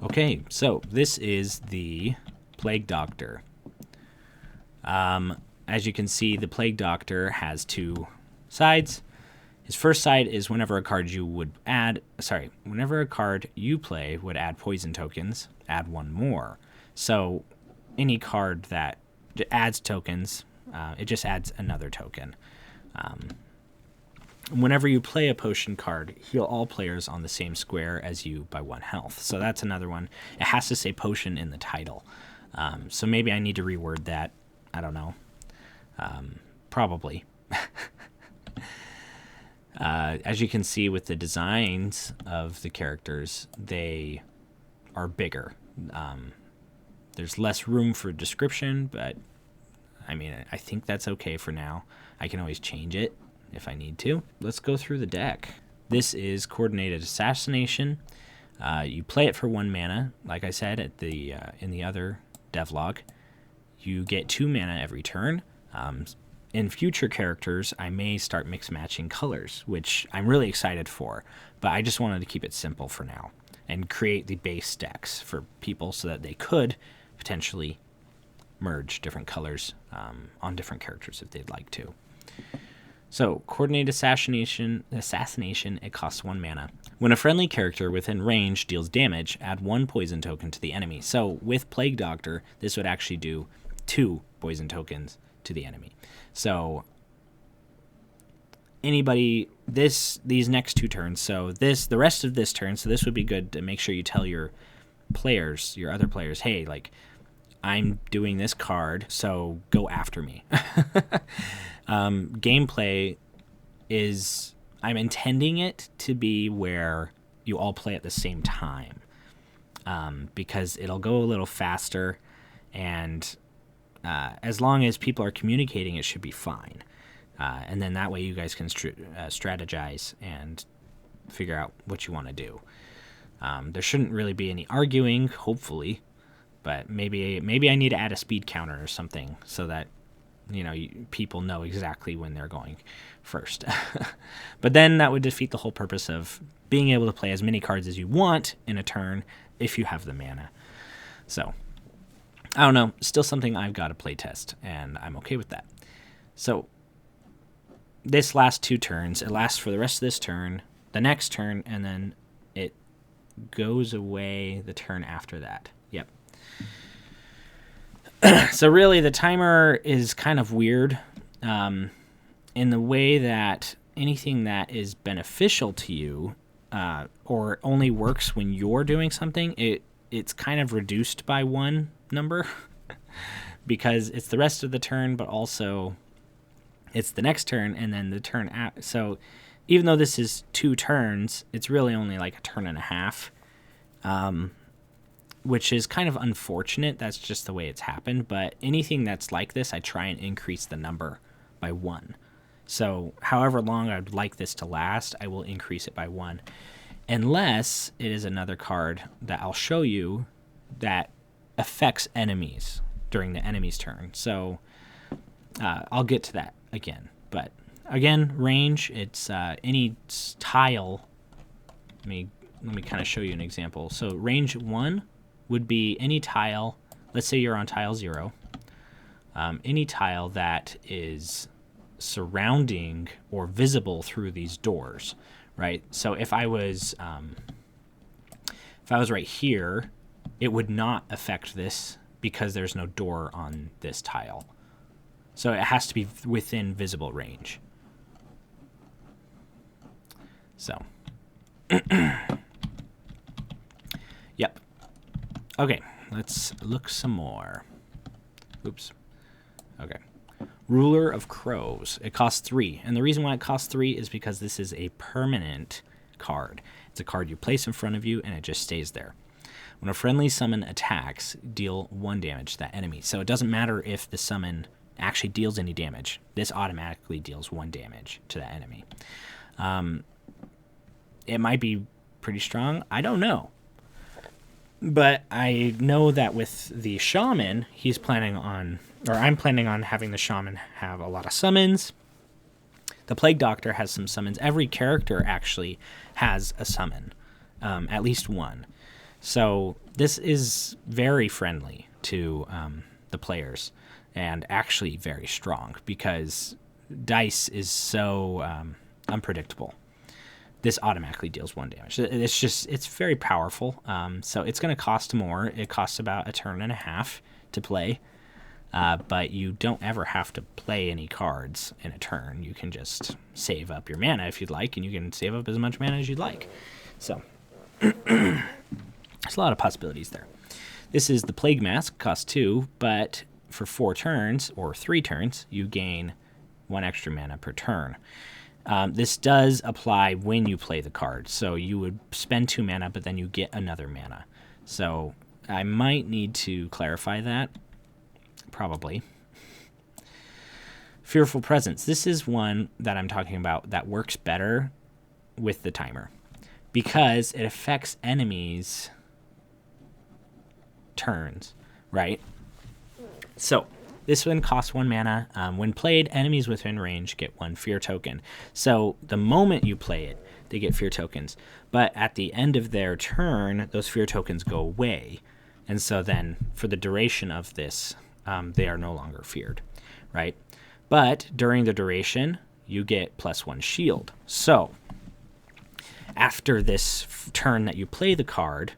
Okay, so this is the Plague Doctor. As you can see, the Plague Doctor has two sides. His first side is whenever a card you play would add poison tokens, add one more. So any card that adds tokens, it just adds another token. Whenever you play a potion card, heal all players on the same square as you by 1 health. So that's another one. It has to say potion in the title. So maybe I need to reword that. I don't know. Probably. As you can see with the designs of the characters, they are bigger. There's less room for description, but I mean, I think that's okay for now. I can always change it if I need to. Let's go through the deck. This is Coordinated Assassination. You play it for 1 mana, like I said at the in the other Devlog. You get 2 mana every turn. In future characters, I may start mix-matching colors, which I'm really excited for, but I just wanted to keep it simple for now and create the base decks for people so that they could potentially merge different colors on different characters if they'd like to. So, Coordinated Assassination, it costs 1 mana. When a friendly character within range deals damage, add 1 poison token to the enemy. So, with Plague Doctor, this would actually do 2 poison tokens to the enemy. So, anybody, these next 2 turns, so the rest of this turn, so this would be good to make sure you tell your players, your other players, hey, like, I'm doing this card, so go after me. Gameplay is, I'm intending it to be where you all play at the same time, because it'll go a little faster, and as long as people are communicating, it should be fine. And then that way you guys can strategize and figure out what you want to do. There shouldn't really be any arguing, hopefully, but maybe I need to add a speed counter or something so that people know exactly when they're going first. But then that would defeat the whole purpose of being able to play as many cards as you want in a turn if you have the mana. So, I don't know. Still something I've got to play test, and I'm okay with that. So, this last 2 turns, it lasts for the rest of this turn, the next turn, and then it goes away the turn after that. Yep. So really, the timer is kind of weird in the way that anything that is beneficial to you or only works when you're doing something, it's kind of reduced by 1 number because it's the rest of the turn, but also it's the next turn and then the turn after. So even though this is 2 turns, it's really only like a turn and a half. Which is kind of unfortunate. That's just the way it's happened. But anything that's like this, I try and increase the number by 1. So however long I'd like this to last, I will increase it by 1. Unless it is another card that I'll show you that affects enemies during the enemy's turn. So I'll get to that again. But again, range, it's any tile. Let me kind of show you an example. So range 1 would be any tile, let's say you're on tile 0, any tile that is surrounding or visible through these doors, right? So if I was right here, it would not affect this because there's no door on this tile. So it has to be within visible range. So, yep. Okay, let's look some more. Oops. Okay. Ruler of Crows. It costs 3. And the reason why it costs 3 is because this is a permanent card. It's a card you place in front of you, and it just stays there. When a friendly summon attacks, deal 1 damage to that enemy. So it doesn't matter if the summon actually deals any damage. This automatically deals 1 damage to that enemy. It might be pretty strong. I don't know. But I know that with the shaman, I'm planning on having the shaman have a lot of summons. The Plague Doctor has some summons. Every character actually has a summon, at least one. So this is very friendly to the players, and actually very strong because dice is so unpredictable. This automatically deals 1 damage. It's very powerful. So it's going to cost more. It costs about a turn and a half to play, but you don't ever have to play any cards in a turn. You can just save up your mana if you'd like, and you can save up as much mana as you'd like. So there's a lot of possibilities there. This is the Plague Mask, cost 2, but for 4 turns, or 3 turns, you gain 1 extra mana per turn. This does apply when you play the card. So you would spend 2 mana, but then you get another mana. So I might need to clarify that. Probably. Fearful Presence. This is one that I'm talking about that works better with the timer, because it affects enemies' turns, right? So this one costs 1 mana. When played, enemies within range get 1 fear token. So the moment you play it, they get fear tokens. But at the end of their turn, those fear tokens go away. And so then for the duration of this, they are no longer feared, right? But during the duration, you get +1 shield. So after this turn that you play the card,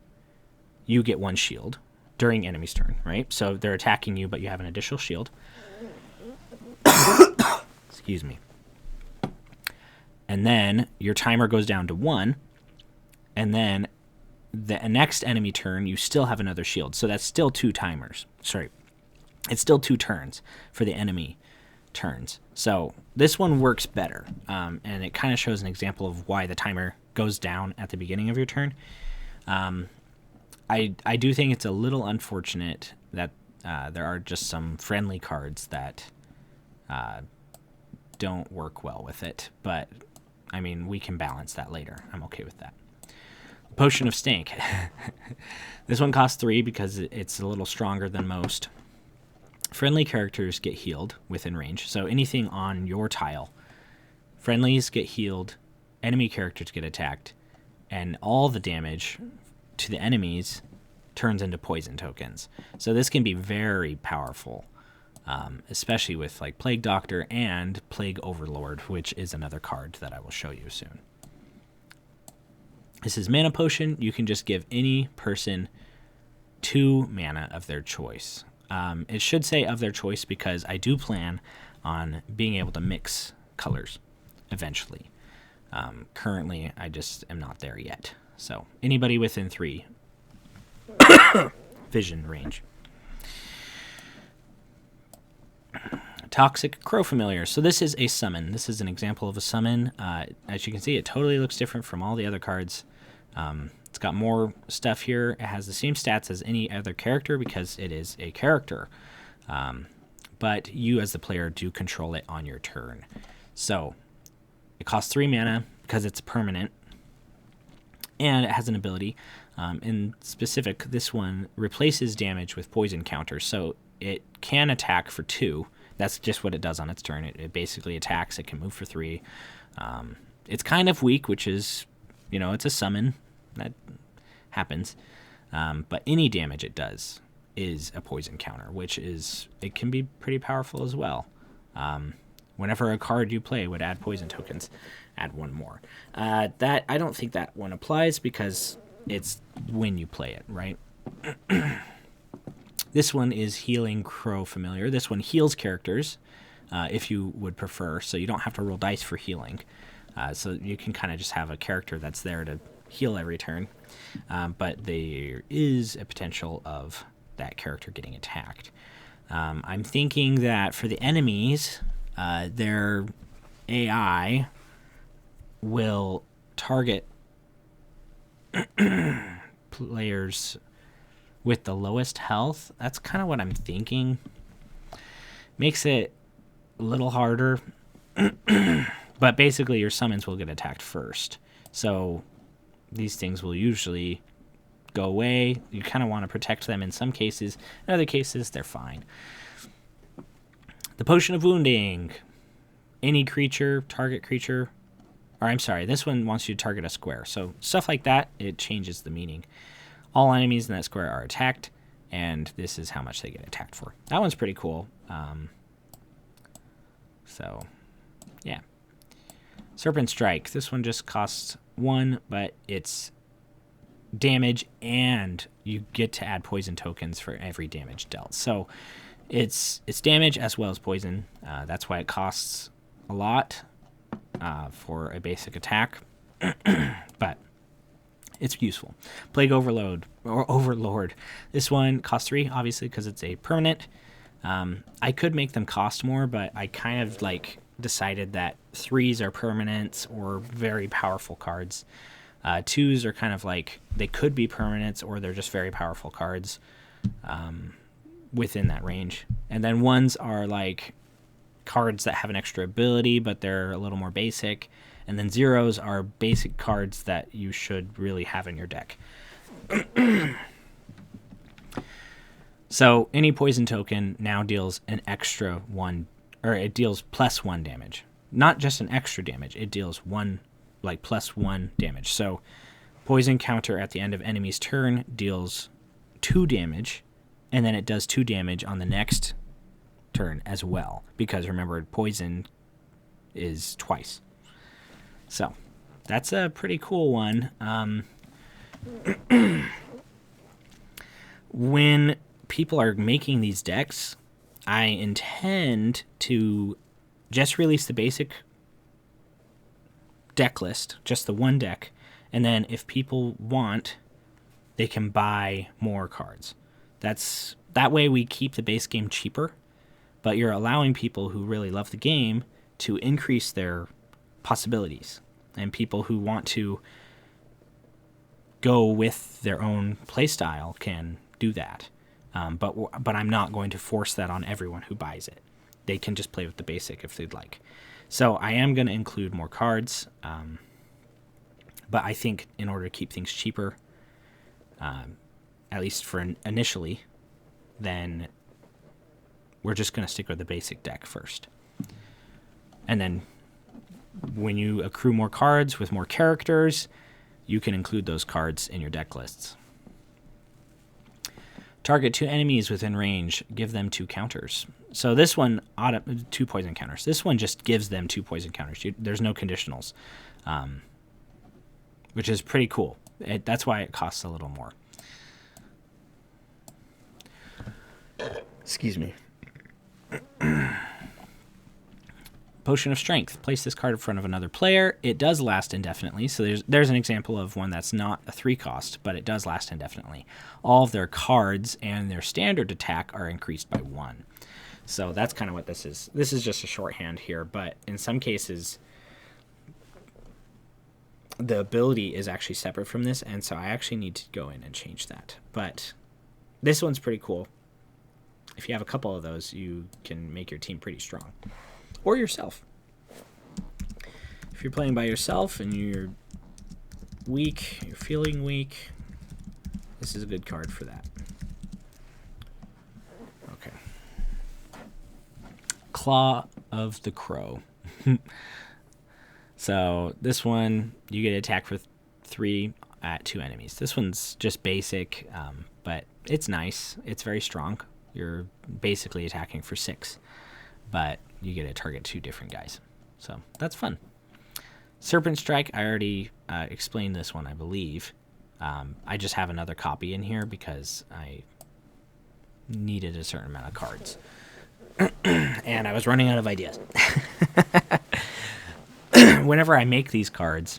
you get 1 shield during enemy's turn, right? So they're attacking you, but you have an additional shield. Excuse me. And then your timer goes down to 1, and then the next enemy turn, you still have another shield. So that's still 2 timers. Sorry. It's still 2 turns for the enemy turns. So this one works better, and it kind of shows an example of why the timer goes down at the beginning of your turn. I do think it's a little unfortunate that there are just some friendly cards that don't work well with it, but I mean, we can balance that later. I'm okay with that. Potion of Stank. This one costs 3 because it's a little stronger than most. Friendly characters get healed within range, so anything on your tile. Friendlies get healed, enemy characters get attacked, and all the damage to the enemies turns into poison tokens. So this can be very powerful, especially with like Plague Doctor and Plague Overlord, which is another card that I will show you soon. This is Mana Potion. You can just give any person 2 mana of their choice. It should say of their choice because I do plan on being able to mix colors eventually. Currently, I just am not there yet. So anybody within 3 vision range. Toxic Crow Familiar. So this is a summon. This is an example of a summon. As you can see, it totally looks different from all the other cards. It's got more stuff here. It has the same stats as any other character because it is a character. But you as the player do control it on your turn. So it costs 3 mana because it's permanent. And it has an ability. In specific, this one replaces damage with poison counters. So it can attack for 2. That's just what it does on its turn. It basically attacks. It can move for 3. It's kind of weak, which is, it's a summon. That happens. But any damage it does is a poison counter, which it can be pretty powerful as well. Whenever a card you play would add poison tokens, add 1 more. That I don't think that one applies because it's when you play it, right? This one is Healing Crow Familiar. This one heals characters, if you would prefer, so you don't have to roll dice for healing. So you can kind of just have a character that's there to heal every turn, but there is a potential of that character getting attacked. I'm thinking that for the enemies, their AI will target players with the lowest health. That's kind of what I'm thinking. Makes it a little harder, but basically your summons will get attacked first. So these things will usually go away. You kind of want to protect them in some cases. In other cases, they're fine. The Potion of Wounding. Any creature, target creature, or I'm sorry, this one wants you to target a square. So stuff like that, it changes the meaning. All enemies in that square are attacked, and this is how much they get attacked for. That one's pretty cool. So, yeah. Serpent Strike. This one just costs 1, but it's damage, and you get to add poison tokens for every damage dealt. So it's damage as well as poison. That's why it costs a lot for a basic attack, but it's useful. Plague Overload or Overlord. This one costs 3, obviously, because it's a permanent. I could make them cost more, but I kind of like decided that 3s are permanents or very powerful cards. 2s are kind of like they could be permanents or they're just very powerful cards within that range. And then 1s are like cards that have an extra ability, but they're a little more basic. And then 0s are basic cards that you should really have in your deck. So any poison token now deals an extra 1, or it deals +1 damage. Not just an extra damage, it deals +1 damage. So poison counter at the end of enemy's turn deals 2 damage, and then it does 2 damage on the next turn as well. Because remember, poison is twice. So that's a pretty cool one. When people are making these decks, I intend to just release the basic deck list, just the one deck, and then if people want, they can buy more cards. That way we keep the base game cheaper, but you're allowing people who really love the game to increase their possibilities, and people who want to go with their own playstyle can do that. But I'm not going to force that on everyone who buys it. They can just play with the basic if they'd like. So I am going to include more cards, but I think in order to keep things cheaper, at least for initially, then we're just going to stick with the basic deck first. And then when you accrue more cards with more characters, you can include those cards in your deck lists. Target 2 enemies within range. Give them 2 counters. So this one, 2 poison counters. This one just gives them 2 poison counters. There's no conditionals, which is pretty cool. That's why it costs a little more. Excuse me. Potion of Strength. Place this card in front of another player. It does last indefinitely. So there's an example of one that's not a 3 cost, but it does last indefinitely. All of their cards and their standard attack are increased by 1. So that's kind of what this is. This is just a shorthand here, but in some cases, the ability is actually separate from this, and so I actually need to go in and change that. But this one's pretty cool. If you have a couple of those, you can make your team pretty strong. Or yourself. If you're playing by yourself and you're weak, you're feeling weak, this is a good card for that. Okay. Claw of the Crow. So this one, you get attack for 3 at 2 enemies. This one's just basic, but it's nice. It's very strong. You're basically attacking for 6, but you get to target 2 different guys. So that's fun. Serpent Strike, I already explained this one, I believe. I just have another copy in here because I needed a certain amount of cards. And I was running out of ideas. Whenever I make these cards,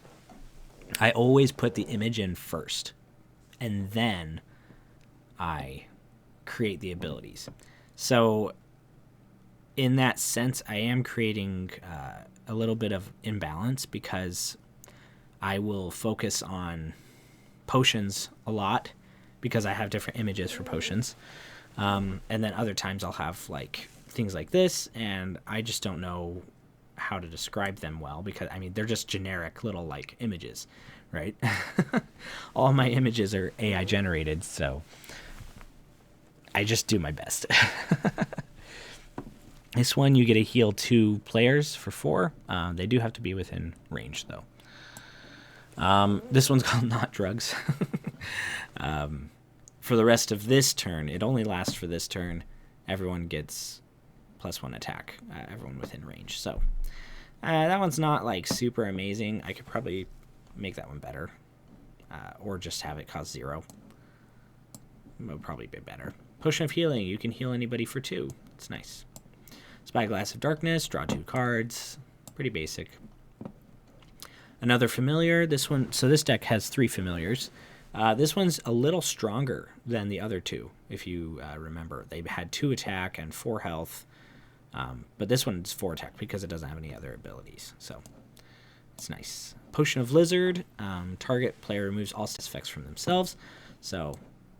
I always put the image in first. And then I create the abilities. So in that sense, I am creating a little bit of imbalance because I will focus on potions a lot because I have different images for potions. And then other times I'll have like things like this, and I just don't know how to describe them well because, I mean, they're just generic little like images, right? All my images are AI generated, so I just do my best. This one, you get to heal 2 players for 4. They do have to be within range, though. This one's called Not Drugs. For the rest of this turn, it only lasts for this turn. Everyone gets +1 attack, everyone within range. So that one's not like super amazing. I could probably make that one better, or just have it cost 0. It would probably be better. Potion of Healing. You can heal anybody for 2. It's nice. Spyglass of Darkness. Draw 2 cards. Pretty basic. Another familiar. This one. So this deck has 3 familiars. This one's a little stronger than the other 2, if you remember. They had 2 attack and 4 health. But this one's 4 attack because it doesn't have any other abilities. So it's nice. Potion of Lizard. Target player removes all status effects from themselves. So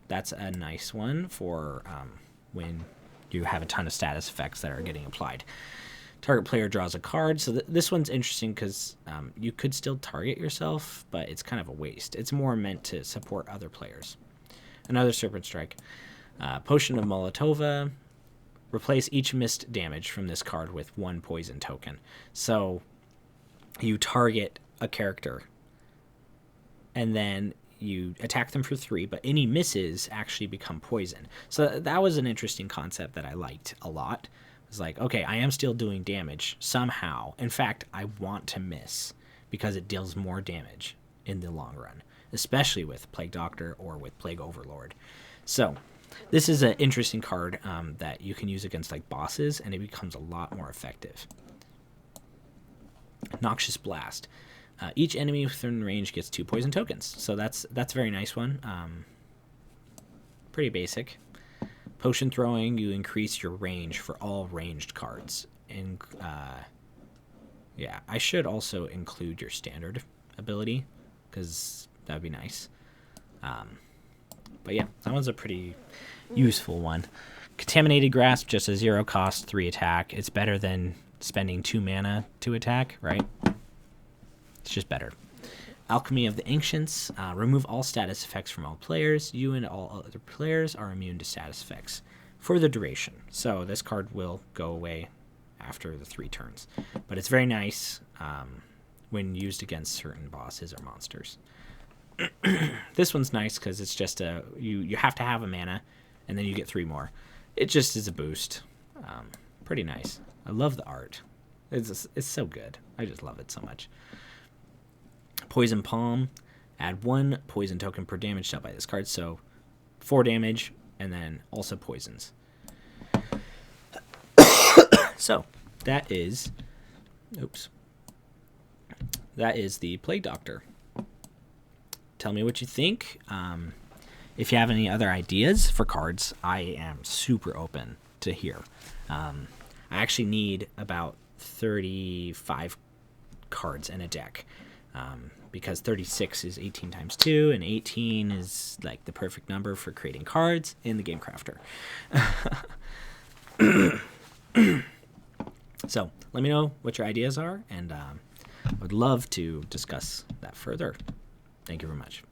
that's a nice one for when you have a ton of status effects that are getting applied. Target player draws a card. So this one's interesting because you could still target yourself, but it's kind of a waste. It's more meant to support other players. Another Serpent Strike. Potion of Molotova. Replace each missed damage from this card with 1 poison token. So you target a character, and then you attack them for 3, but any misses actually become poison. So that was an interesting concept that I liked a lot. It's like, okay, I am still doing damage somehow. In fact, I want to miss because it deals more damage in the long run, especially with Plague Doctor or with Plague Overlord. So this is an interesting card that you can use against like bosses, and it becomes a lot more effective. Noxious Blast. Each enemy within range gets 2 poison tokens. So that's a very nice one. Pretty basic. Potion Throwing. You increase your range for all ranged cards. And yeah, I should also include your standard ability because that would be nice. But yeah, that one's a pretty useful one. Contaminated Grasp, just a 0 cost, 3 attack. It's better than spending 2 mana to attack, right? It's just better. Alchemy of the Ancients. Remove all status effects from all players. You and all other players are immune to status effects for the duration. So this card will go away after the 3 turns. But it's very nice when used against certain bosses or monsters. This one's nice because it's just you have to have a mana, and then you get 3 more. It just is a boost. Pretty nice. I love the art. It's so good. I just love it so much. Poison Palm. Add 1 poison token per damage dealt by this card. So 4 damage, and then also poisons. So that is... Oops. That is the Plague Doctor. Tell me what you think. If you have any other ideas for cards, I am super open to hear. I actually need about 35 cards in a deck. Because 36 is 18 times 2, and 18 is like the perfect number for creating cards in the Game Crafter. So let me know what your ideas are, and I would love to discuss that further. Thank you very much.